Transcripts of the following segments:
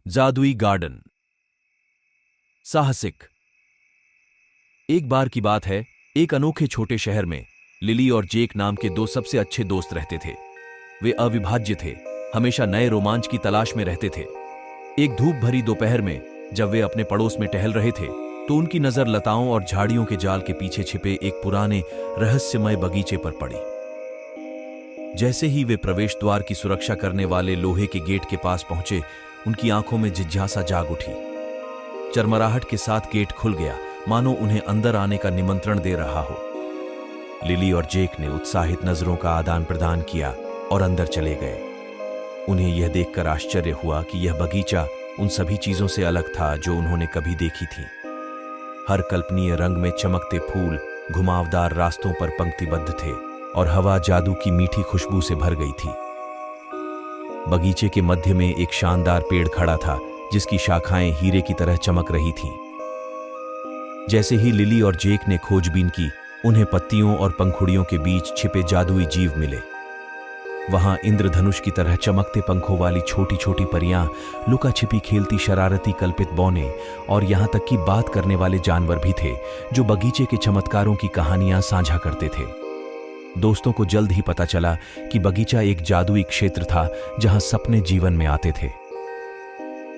जादुई गार्डन। साहसिक। एक बार की बात है, एक अनोखे छोटे शहर में लिली और जेक नाम के दो सबसे अच्छे दोस्त रहते थे। वे अविभाज्य थे, हमेशा नए रोमांच की तलाश में रहते थे। एक धूप भरी दोपहर में जब वे अपने पड़ोस में टहल रहे थे तो उनकी नजर लताओं और झाड़ियों के जाल के पीछे छिपे एक पुराने रहस्यमय बगीचे पर पड़ी। जैसे ही वे प्रवेश द्वार की सुरक्षा करने वाले लोहे के गेट के पास पहुंचे, उनकी आंखों में जिज्ञासा जाग उठी। चरमराहट के साथ गेट खुल गया, मानो उन्हें अंदर आने का निमंत्रण दे रहा हो। लिली और जेक ने उत्साहित नजरों का आदान प्रदान किया और अंदर चले गए। उन्हें यह देखकर आश्चर्य हुआ कि यह बगीचा उन सभी चीजों से अलग था जो उन्होंने कभी देखी थी। हर कल्पनीय रंग में चमकते फूल घुमावदार रास्तों पर पंक्तिबद्ध थे और हवा जादू की मीठी खुशबू से भर गई थी। बगीचे के मध्य में एक शानदार पेड़ खड़ा था जिसकी शाखाएं हीरे की तरह चमक रही थीं। जैसे ही लिली और जेक ने खोजबीन की, उन्हें पत्तियों और पंखुड़ियों के बीच छिपे जादुई जीव मिले। वहां इंद्रधनुष की तरह चमकते पंखों वाली छोटी छोटी परियां, लुका छिपी खेलती शरारती कल्पित बौने और यहां तक कि बात करने वाले जानवर भी थे जो बगीचे के चमत्कारों की कहानियां साझा करते थे। दोस्तों को जल्द ही पता चला कि बगीचा एक जादुई क्षेत्र था जहां सपने जीवन में आते थे।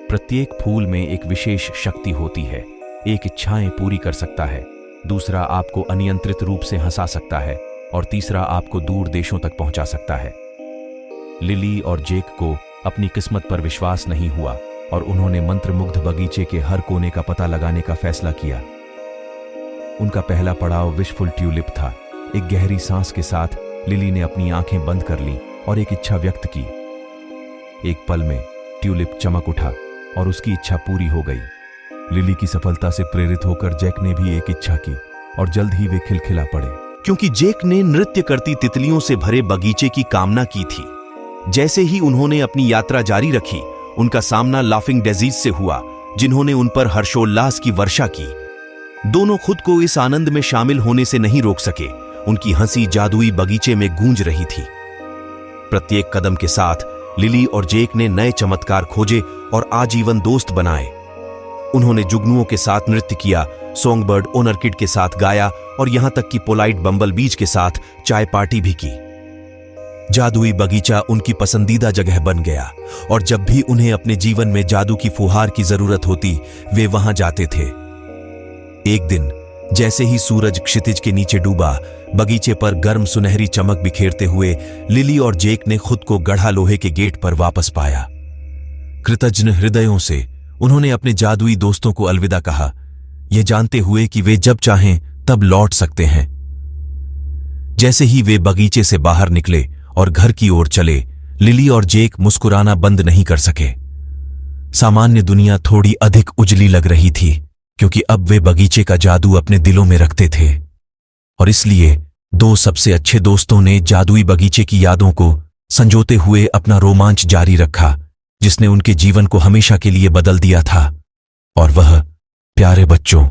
प्रत्येक फूल में एक विशेष शक्ति होती है। एक इच्छाएं पूरी कर सकता है, दूसरा आपको अनियंत्रित रूप से हंसा सकता है और तीसरा आपको दूर देशों तक पहुंचा सकता है। लिली और जेक को अपनी किस्मत पर विश्वास नहीं हुआ और उन्होंने मंत्रमुग्ध बगीचे के हर कोने का पता लगाने का फैसला किया। उनका पहला पड़ाव विशफुल ट्यूलिप था। एक गहरी सांस के साथ लिली ने अपनी आंखें बंद कर ली और एक इच्छा व्यक्त की। एक पल में ट्यूलिप चमक उठा और उसकी इच्छा पूरी हो गई। लिली की सफलता से प्रेरित होकर जेक ने भी एक इच्छा की और जल्द ही वे खिलखिला पड़े, क्योंकि जेक ने नृत्य करती तितलियों से भरे बगीचे की कामना की थी। जैसे ही उन्होंने अपनी यात्रा जारी रखी, उनका सामना लाफिंग डेजीज से हुआ, जिन्होंने उन पर हर्षोल्लास की वर्षा की। दोनों खुद को इस आनंद में शामिल होने से नहीं रोक सके। उनकी हंसी जादुई बगीचे में गूंज रही थी। प्रत्येक कदम के साथ लिली और जेक ने नए चमत्कार खोजे और आजीवन दोस्त बनाए। उन्होंने जुगनुओं के साथ नृत्य किया, सॉन्गबर्ड ओनरकिड के साथ गाया और यहां तक कि पोलाइट बम्बल बीज के साथ चाय पार्टी भी की। जादुई बगीचा उनकी पसंदीदा जगह बन गया और जब भी उन्हें अपने जीवन में जादू की फुहार की जरूरत होती, वे वहां जाते थे। एक दिन जैसे ही सूरज क्षितिज के नीचे डूबा, बगीचे पर गर्म सुनहरी चमक बिखेरते हुए लिली और जेक ने खुद को गढ़ा लोहे के गेट पर वापस पाया। कृतज्ञ हृदयों से उन्होंने अपने जादुई दोस्तों को अलविदा कहा, यह जानते हुए कि वे जब चाहें तब लौट सकते हैं। जैसे ही वे बगीचे से बाहर निकले और घर की ओर चले, लिली और जेक मुस्कुराना बंद नहीं कर सके। सामान्य दुनिया थोड़ी अधिक उजली लग रही थी, क्योंकि अब वे बगीचे का जादू अपने दिलों में रखते थे। और इसलिए दो सबसे अच्छे दोस्तों ने जादुई बगीचे की यादों को संजोते हुए अपना रोमांच जारी रखा, जिसने उनके जीवन को हमेशा के लिए बदल दिया था। और वह, प्यारे बच्चों,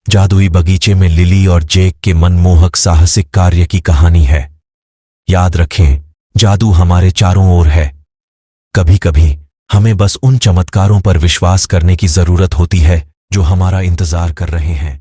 जादुई बगीचे में लिली और जेक के मनमोहक साहसिक कार्य की कहानी है। याद रखें, जादू हमारे चारों ओर है। कभी कभी हमें बस उन चमत्कारों पर विश्वास करने की जरूरत होती है जो हमारा इंतजार कर रहे हैं।